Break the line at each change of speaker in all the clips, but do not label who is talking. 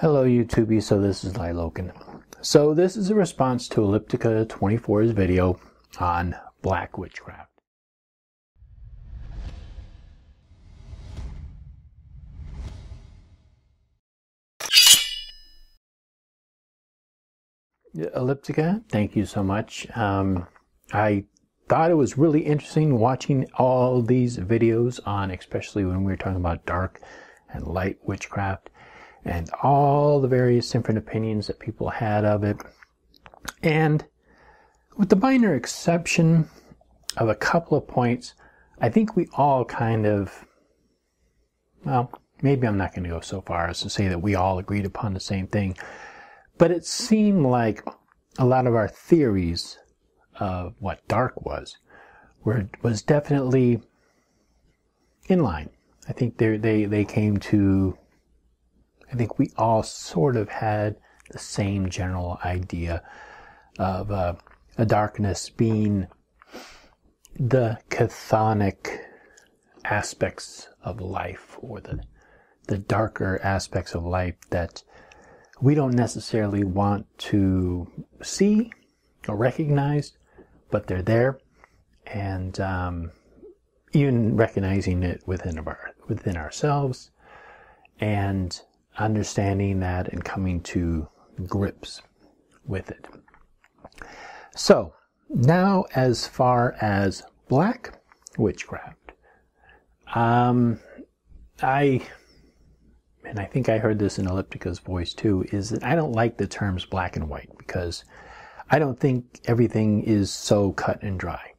Hello YouTube, so this is Liloken. So this is a response to Elliptica 24's video on black witchcraft. Elliptica, thank you so much. I thought it was really interesting watching all these videos on, especially when we were talking about dark and light witchcraft, and all the various different opinions that people had of it. And with the minor exception of a couple of points, I think we all kind of, well, maybe I'm not going to go so far as to say that we all agreed upon the same thing, but it seemed like a lot of our theories of what dark was definitely in line. I think they came to, I think we all sort of had the same general idea of a darkness being the chthonic aspects of life, or the darker aspects of life that we don't necessarily want to see or recognize, but they're there, and even recognizing it within ourselves, and understanding that and coming to grips with it. So now, as far as black witchcraft, I think I heard this in Elliptica's voice too, is that I don't like the terms black and white, because I don't think everything is so cut and dry.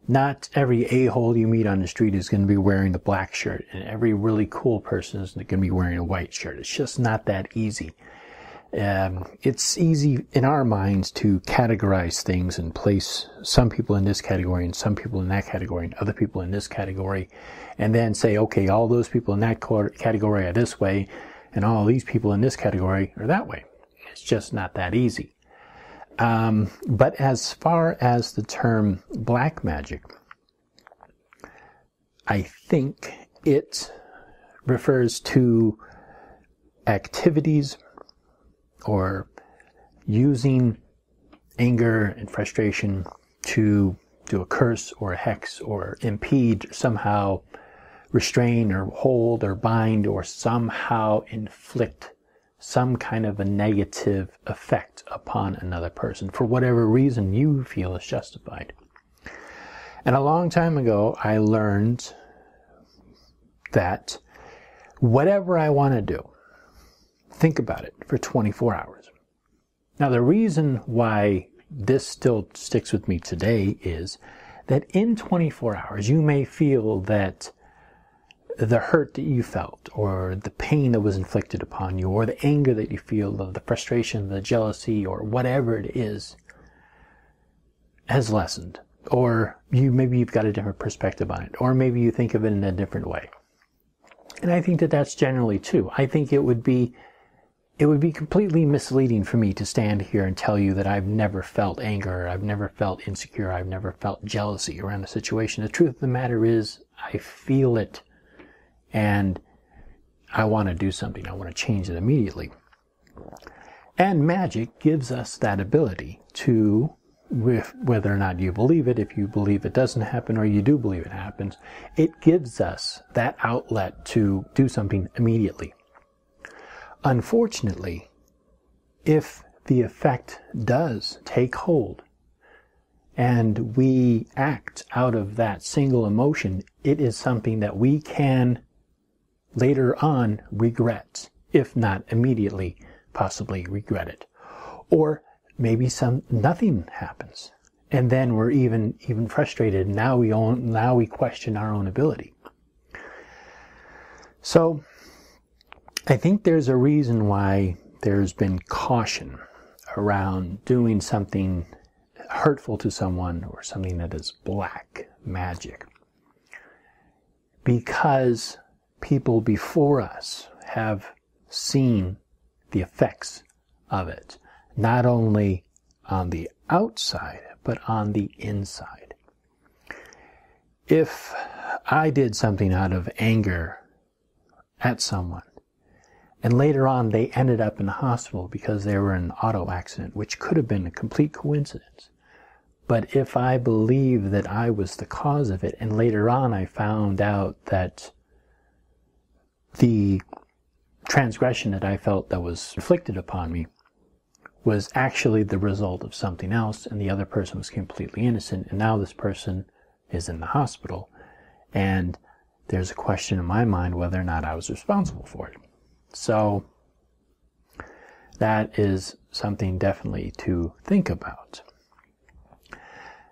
Not every a-hole you meet on the street is going to be wearing the black shirt, and every really cool person is going to be wearing a white shirt. It's just not that easy. It's easy in our minds to categorize things and place some people in this category and some people in that category and other people in this category, and then say, okay, all those people in that category are this way, and all these people in this category are that way. It's just not that easy. But as far as the term black magic, I think it refers to activities or using anger and frustration to do a curse or a hex or impede, somehow restrain or hold or bind or somehow inflict some kind of a negative effect upon another person for whatever reason you feel is justified. And a long time ago, I learned that whatever I want to do, think about it for 24 hours. Now, the reason why this still sticks with me today is that in 24 hours, you may feel that the hurt that you felt, or the pain that was inflicted upon you, or the anger that you feel, the frustration, the jealousy, or whatever it is, has lessened. Or maybe you've got a different perspective on it, or maybe you think of it in a different way. And I think that that's generally true. I think it would be completely misleading for me to stand here and tell you that I've never felt anger, I've never felt insecure, I've never felt jealousy around a situation. The truth of the matter is, I feel it, and I want to do something. I want to change it immediately. And magic gives us that ability to, whether or not you believe it, if you believe it doesn't happen or you do believe it happens, it gives us that outlet to do something immediately. Unfortunately, if the effect does take hold and we act out of that single emotion, it is something that we can later on regret, if not immediately, possibly regret it. Or maybe nothing happens, and then we're even frustrated. Now we question our own ability. So I think there's a reason why there's been caution around doing something hurtful to someone or something that is black magic, because people before us have seen the effects of it, not only on the outside, but on the inside. If I did something out of anger at someone, And later on, they ended up in the hospital because they were in an auto accident, which could have been a complete coincidence. But if I believe that I was the cause of it, and later on I found out that the transgression that I felt that was inflicted upon me was actually the result of something else, and the other person was completely innocent, and now this person is in the hospital, and there's a question in my mind whether or not I was responsible for it. So that is something definitely to think about.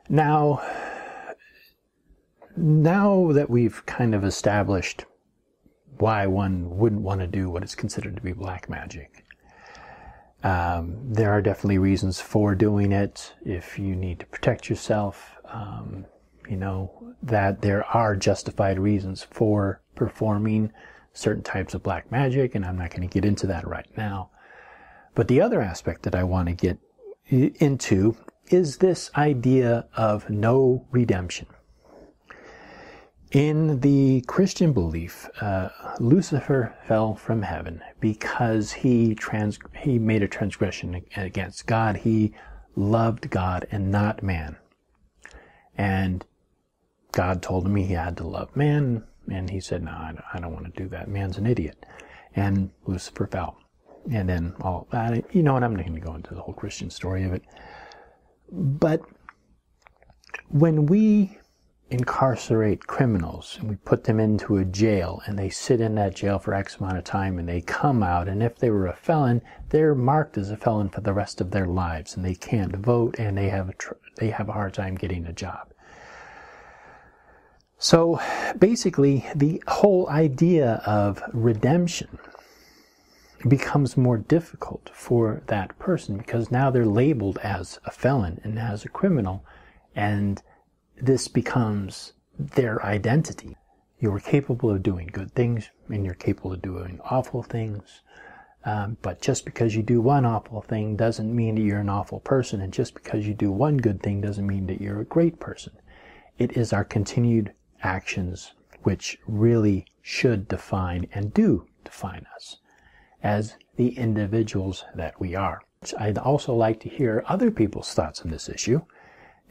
Now that we've kind of established why one wouldn't want to do what is considered to be black magic, there are definitely reasons for doing it. If you need to protect yourself, that there are justified reasons for performing certain types of black magic, and I'm not going to get into that right now. But the other aspect that I want to get into is this idea of no redemption. In the Christian belief, Lucifer fell from heaven because he made a transgression against God. He loved God and not man. And God told him he had to love man, and he said, no, I don't want to do that. Man's an idiot. And Lucifer fell. And then all that, and I'm not going to go into the whole Christian story of it. But when we incarcerate criminals and we put them into a jail and they sit in that jail for X amount of time and they come out, and if they were a felon, they're marked as a felon for the rest of their lives, and they can't vote, and they have a hard time getting a job. So basically, the whole idea of redemption becomes more difficult for that person because now they're labeled as a felon and as a criminal, and this becomes their identity. You're capable of doing good things and you're capable of doing awful things, but just because you do one awful thing doesn't mean that you're an awful person, and just because you do one good thing doesn't mean that you're a great person. It is our continued actions which really should define and do define us as the individuals that we are. I'd also like to hear other people's thoughts on this issue,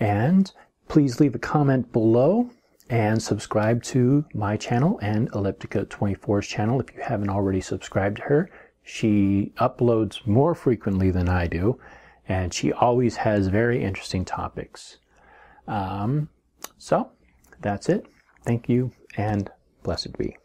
and please leave a comment below and subscribe to my channel and Elliptica24's channel if you haven't already subscribed to her. She uploads more frequently than I do, and she always has very interesting topics. So that's it. Thank you, and blessed be.